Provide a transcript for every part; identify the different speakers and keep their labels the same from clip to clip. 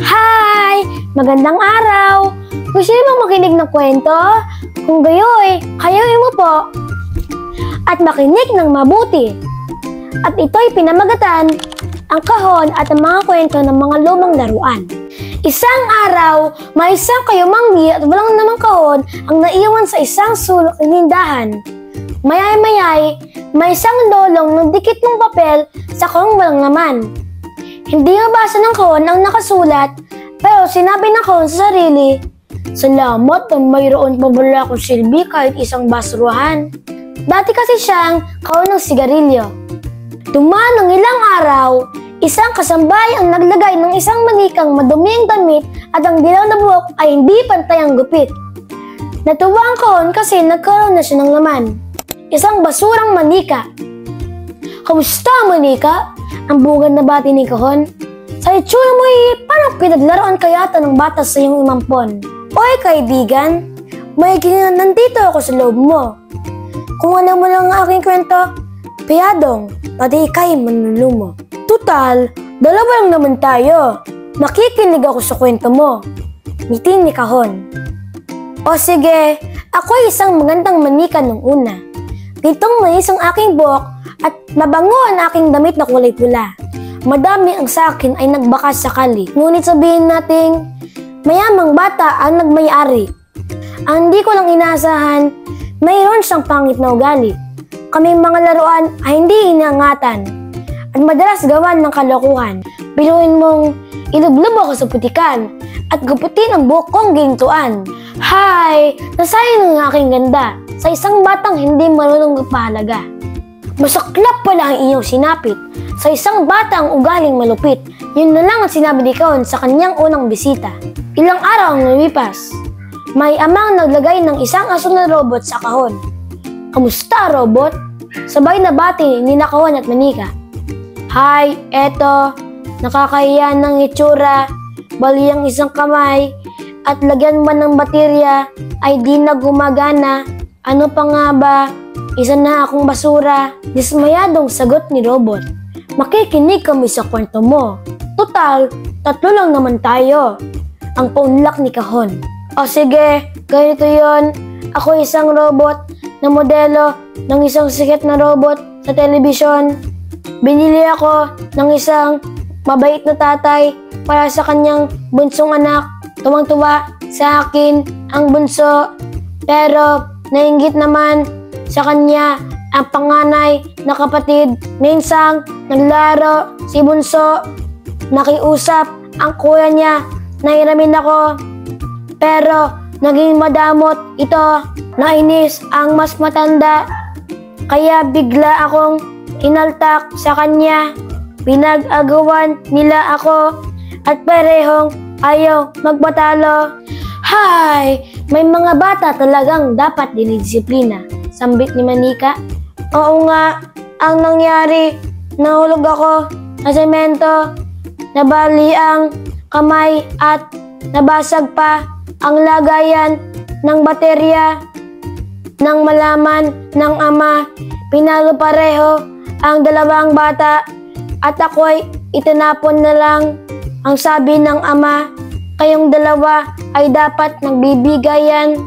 Speaker 1: Hi! Magandang araw! Gusto niyo bang makinig ng kwento? Kung gayoy, kayawin mo po. At makinig ng mabuti. At ito'y pinamagatan, ang kahon at ang mga kwento ng mga lumang laruan. Isang araw, may isang kayumanggi at walang namang kahon ang naiwan sa isang sulok ng tindahan. Mayay-mayay, may isang lolong ng dikit ng papel sa kahong walang laman. Hindi mabasa ng kahon ang nakasulat, pero sinabi ng kahon sa sarili, "Salamat na mayroon pa pala akong silbi kahit isang basurahan." Dati kasi siyang kahon ng sigarilyo. Dumaan ng ilang araw, isang kasambay ang naglagay ng isang manikang maduming damit at ang dilaw na buhok ay hindi pantay ang gupit. Natuwa ang kahon kasi nagkaroon na siya ng laman. Isang basurang manika. "Kamusta, manika?" Ang bungad na bati ni kahon. "Sa itsura mo parang pinaglaruan kayata ng bata sa iyong imampon." "Oy kaibigan, may nandito ako sa loob mo. Kung alam mo lang ang aking kwento, piyadong, pati ikay manlulumo. Tutal, dalawa lang naman tayo. Makikinig ako sa kwento mo." Ngiti ni kahon. "O sige, ako'y isang magandang manika nung una. Pitong mais ang aking buhok at mabango ang aking damit na kulay pula. Madami ang sa akin ay nagbakas sakali. Ngunit sabihin nating mayamang bata ang nagmay-ari. Ang hindi ko lang inaasahan, mayroon siyang pangit na ugali. Kaming mga laruan ay hindi inaangatan at madalas gawan ng kalokohan. Biruin mong ilublob ako sa putikan at guputin ang buhok kong gintuan. Hay! Nasayang ang aking ganda sa isang batang hindi marunong magpahalaga. Masaklap pala ang iyong sinapit sa isang batang ugaling malupit." Yun na lang ang sinabi ni kahon sa kanyang unang bisita. Ilang araw ang lumipas. May amang naglagay ng isang aso na robot sa kahon. "Kamusta, robot?" Sabay na bati ni kahon at manika. "Hay, eto, nakakahiya ng itsura, bali ang isang kamay, at lagyan ba ng baterya ay di na gumagana. Ano pa nga ba? Isa na akong basura." Dismayadong sagot ni robot. "Makikinig kami sa kwento mo. Total, tatlo lang naman tayo." Ang paunlak ni kahon. "O sige, ganito yon. Ako isang robot na modelo ng isang sikat na robot sa telebisyon. Binili ako ng isang mabait na tatay para sa kanyang bunsong anak. Tuwang-tuwa sa akin ang bunso, pero nainggit naman sa kanya ang panganay na kapatid. Minsang naglaro si bunso, nakiusap ang kuya niya na hiramin ako, pero naging madamot ito. Nainis ang mas matanda, kaya bigla akong inaltak sa kanya. Pinag-agawan nila ako at parehong ayaw magpatalo." "Hay! May mga bata talagang dapat dinidisiplina," sambit ni manika. "Oo nga, ang nangyari, nahulog ako sa semento, nabali ang kamay at nabasag pa ang lagayan ng baterya. Nang malaman ng ama, pinalo pareho ang dalawang bata at ako'y itinapon na lang. Ang sabi ng ama, kayong dalawa ay dapat nagbibigayan.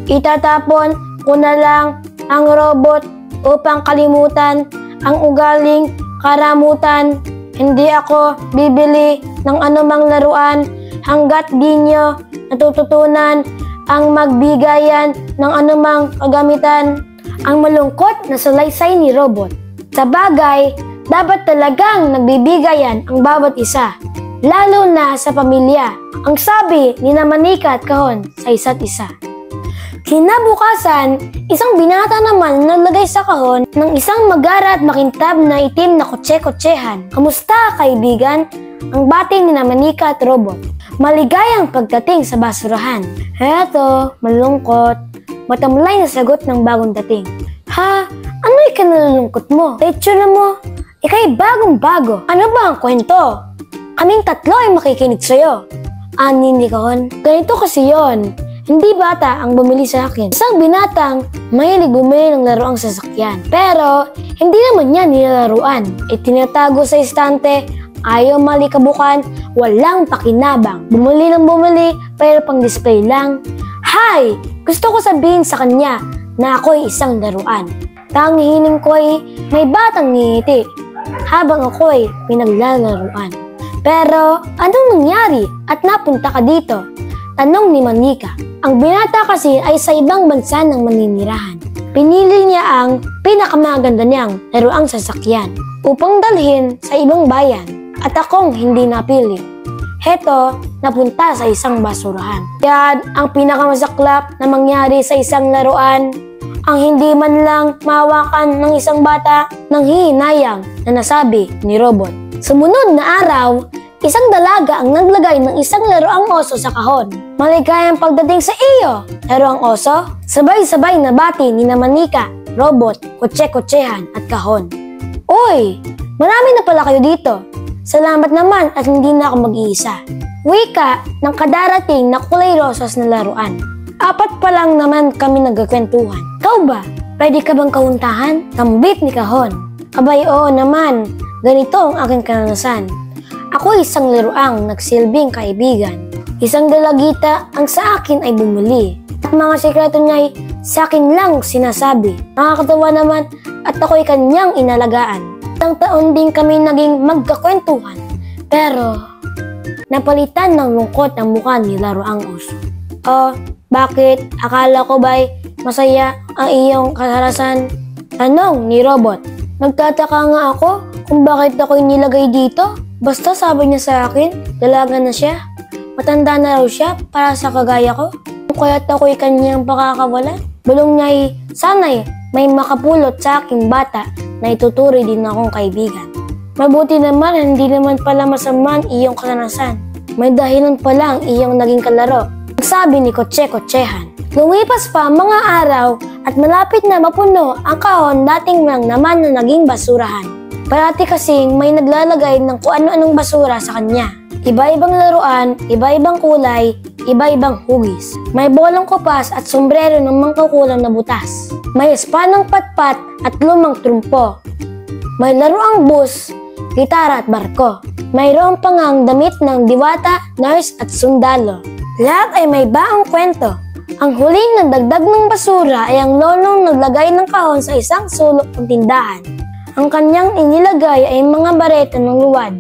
Speaker 1: Itatapon ko na lang ang robot upang kalimutan ang ugaling karamutan. Hindi ako bibili ng anumang laruan hanggat di nyo natututunan ang magbigayan ng anumang kagamitan." Ang malungkot na salaysay ni robot. Sa bagay, dapat talagang nagbibigayan ang bawat isa, lalo na sa pamilya. Ang sabi ni manika at kahon sa isa't isa. Kinabukasan, isang binata naman naglagay sa kahon ng isang magara at makintab na itim na kotse-kotsehan. "Kamusta, kaibigan?" ang bati ni manika at robot. Maligayang pagdating sa basurahan. "Eto, malungkot." Matamlay na sagot ng bagong dating. "Ha? Ano ikanalulungkot mo? Sa itsura mo, ikay bagong-bago. Ano ba ang kwento? Kaming tatlo ay makikinig sa'yo." Ani ni kahon. "Ganito kasi yon. Hindi bata ang bumili sa akin. Isang binatang mahilig bumili ng laruang sasakyan. Pero hindi naman niya nilalaruan. Itinatago sa istante ayaw malikabukan, walang pakinabang. Bumili ng bumili, pero pang display lang. Hay! Gusto ko sabihin sa kanya na ako'y isang laruan. Tanging hiling ko ay may batang ngiti habang ako'y pinaglalaruan. Pero anong nangyari at napunta ka dito? Tanong ni Manika. Ang binata kasi ay sa ibang bansa ng maninirahan. Pinili niya ang pinakamaganda niyang laruang sasakyan upang dalhin sa ibang bayan at akong hindi napili. Heto, napunta sa isang basurahan. Yan ang pinakamasaklap na mangyari sa isang laruan. Ang hindi man lang mahawakan ng isang bata ng hihinayang na nasabi ni Robot. Sumunod na araw, isang dalaga ang naglagay ng isang laruang oso sa kahon. Maligayang pagdating sa iyo, laruang oso. Sabay-sabay na bati ni Manika, Robot, kotse-kotsehan at kahon. Uy, marami na pala kayo dito. Salamat naman at hindi na ako mag-iisa. Wika ng kadarating na kulay rosas na laruan. 4 pa lang naman kami nagkakwentuhan. Ikaw ba? Pwede ka bang kahuntahan? Tambit ni Kahon. Abay, oo naman. Ganito ang aking karanasan. Ako isang laruang nagsilbing kaibigan. Isang dalagita ang sa akin ay bumili. At mga sekreto niya ay sa akin lang sinasabi. Nakakatawa naman at ako'y kanyang inalagaan. Isang taon din kami naging magkakwentuhan. Pero napalitan ng lungkot ang mukha ni laruang oso. Bakit? Akala ko ba'y masaya ang iyong kasarasan? Tanong ni Robot. Nagtataka nga ako kung bakit ako'y nilagay dito. Basta sabi niya sa akin, dalaga na siya. Matanda na raw siya para sa kagaya ko. Kung kaya't ako'y kanyang pakakawalan. Bulong niya ay sana'y may makapulot sa aking bata na ituturi din akong kaibigan. Mabuti naman, hindi naman pala masama ang iyong kasanasan. May dahilan pala ang iyong naging kalaro. Sabi ni Kotse-Kotsehan. Lumipas pa ang mga araw at malapit na mapuno ang kahon dating lang naman na naging basurahan. Parati kasing may naglalagay ng kung ano-anong basura sa kanya. Iba-ibang laruan, iba-ibang kulay, iba-ibang hugis. May bolang kupas at sombrero ng mangkukulam na butas. May espadang patpat at lumang trumpo. May laruang bus, gitara at barko. Mayroon pa ngang damit ng diwata, nurse at sundalo. Lahat ay may baang kwento. Ang huling nagdagdag ng basura ay ang lolong naglagay ng kahon sa isang sulok ng tindahan. Ang kanyang inilagay ay mga bareta ng luwad.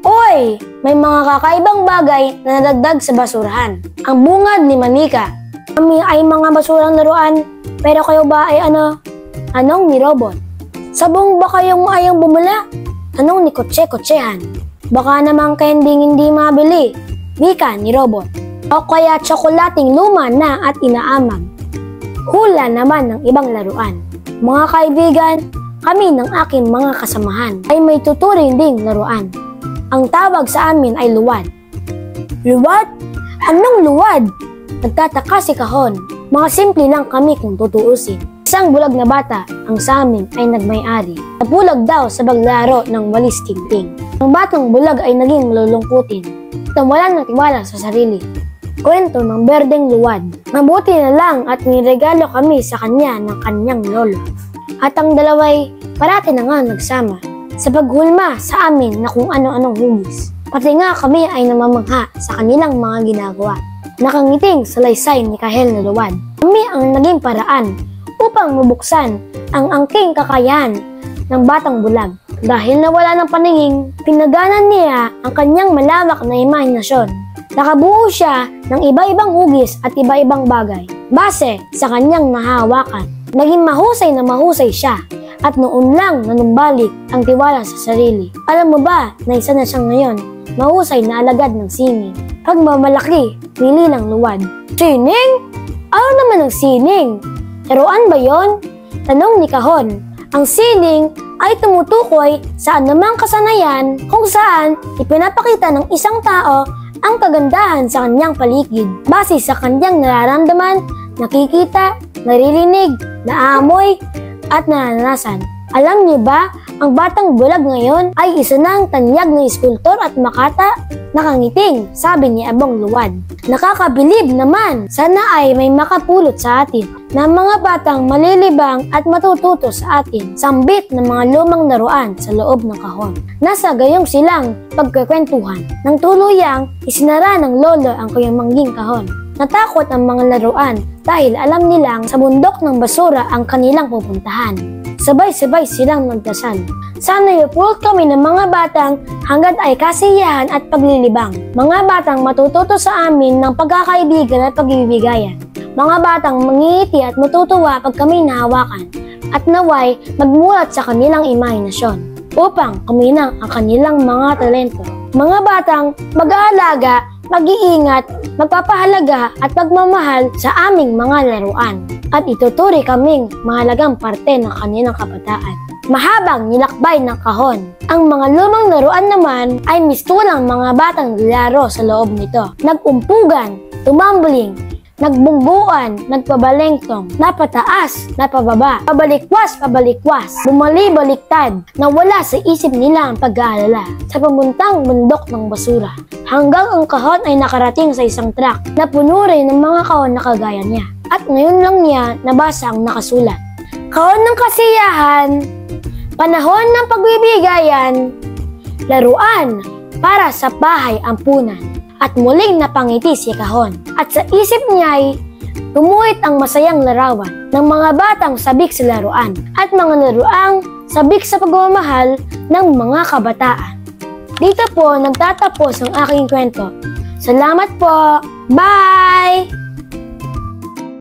Speaker 1: Oy! May mga kakaibang bagay na nadagdag sa basurahan. Ang bungad ni Manika. Kami ay mga basurang laruan, pero kayo ba ay ano? Anong ni Robot. Sabong ba kayong ayang bumula? Tanong ni Kotse-Kotsehan. Baka naman kayong hindi mabili. Wika ni Robot. O kaya tsokolating luma na at inaamag. Hula naman ng ibang laruan. Mga kaibigan, kami ng aking mga kasamahan ay may tuturing ding laruan. Ang tawag sa amin ay luwad. Luwad? Anong luwad? Nagtataka si Kahon. Mga simple lang kami kung tutuusin. Isang bulag na bata ang sa amin ay nagmay-ari. Nabulag daw sa paglaro ng walis tingting. Ang batang bulag ay naging malulungkutin at wala ng tiwala sa sarili. Kwento ng berdeng luwad. Mabuti na lang at niregalo kami sa kanya ng kanyang lolo. At ang dalaway parati na nga nagsama sa paghulma sa amin na kung ano-anong hugis. Pati nga kami ay namamangha sa kanilang mga ginagawa. Nakangiting sa laysay ni Kahel na luwad. Kami ang naging paraan upang mabuksan ang angking kakayahan ng batang bulag. Dahil nawala ng paningin, pinaganan niya ang kanyang malawak na imahinasyon. Nakabuo siya ng iba-ibang hugis at iba-ibang bagay. Base sa kanyang nahawakan, naging mahusay na mahusay siya at noon lang nanumbalik ang tiwala sa sarili. Alam mo ba na isa na siyang ngayon, mahusay na alagad ng sining. Pag mamalaki, pili ng luwad. Sining? Ano naman ang sining? Laruan ba yon? Tanong ni Kahon. Ang sining ay tumutukoy sa anumang kasanayan kung saan ipinapakita ng isang tao ang kagandahan sa kanyang paligid base sa kanyang nararamdaman, nakikita, naririnig, naamoy, at naranasan. Alam niyo ba Ang batang bulag ngayon ay isa ng tanyag na iskultor at makata nakangiting, sabi ni Abong Luwad. Nakakabilib naman, sana ay may makapulot sa atin na mga batang malilibang at matututo sa atin sambit ng mga lumang laruan sa loob ng kahon. Nasa gayong silang pagkakwentuhan. Nang tuluyang isinara ng lolo ang kanyang mangging kahon. Natakot ang mga laruan dahil alam nilang sa bundok ng basura ang kanilang pupuntahan. Sabay-sabay silang nagdasal. Sana ipulot kami ng mga batang hanggat ay kasiyahan at paglilibang. Mga batang matututo sa amin ng pagkakaibigan at pagbibigayan. Mga batang mangingiti at matutuwa pag kami nahawakan. At naway magmulat sa kanilang imahinasyon upang kuminang ang kanilang mga talento. Mga batang mag-aalaga, mag-iingat, magpapahalaga at pagmamahal sa aming mga laruan. At ituturi kaming mahalagang parte ng kanilang kabataan. Mahabang nilakbay ng kahon. Ang mga lumang laruan naman ay mistulang mga batang laro sa loob nito. Nagumpugan, tumambling, nagbungguan, nagpabalengtong, napataas, napababa, pabalikwas, bumali-baliktad, na wala sa isip nila ang pag-aalala sa pamuntang bundok ng basura. Hanggang ang kahon ay nakarating sa isang truck na puno rin ng mga kahon na kagaya niya. At ngayon lang niya nabasa ang nakasulat. Kahon ng kasiyahan, panahon ng pagbibigayan, laruan para sa bahay ampunan. At muling napangiti si kahon. At sa isip niya'y tumuhit ang masayang larawan ng mga batang sabik sa laruan at mga laruang sabik sa pagmamahal ng mga kabataan. Dito po nagtatapos ang aking kwento. Salamat po! Bye!